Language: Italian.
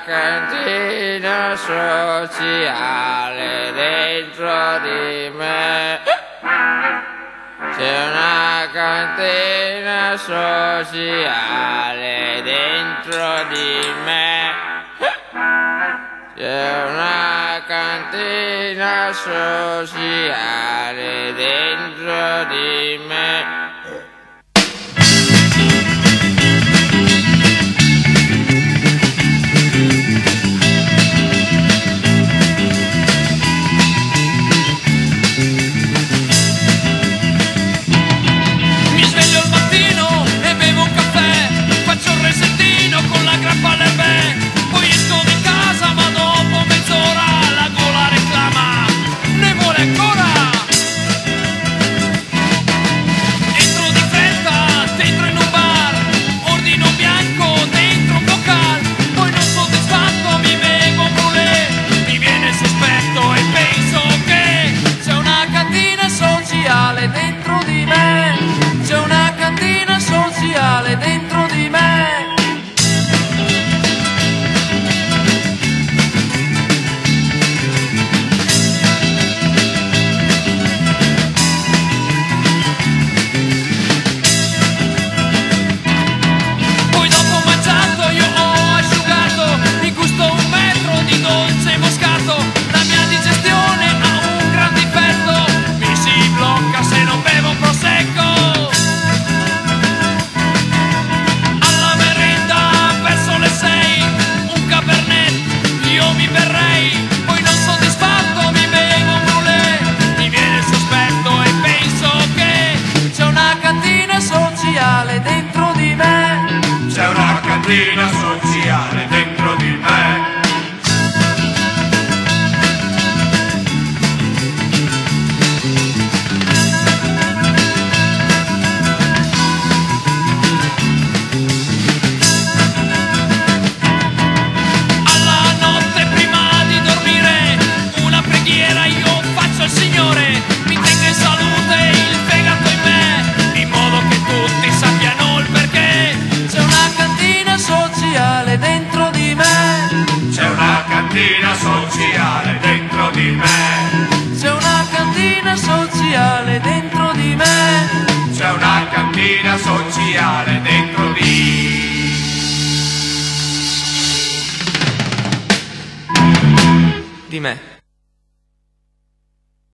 cantina sociale dentro di me. C'è una cantina sociale dentro di me. C'è una cantina sociale dentro di me. Cantina sociale dentro di me. Alla notte prima di dormire una preghiera io faccio al Signore, mi tenga in salute il fegato in me, in modo che tutti sappiano il perché. C'è una cantina sociale dentro di me. C'è una cantina sociale dentro di me. C'è una cantina sociale dentro di me. C'è una cantina sociale dentro Di me.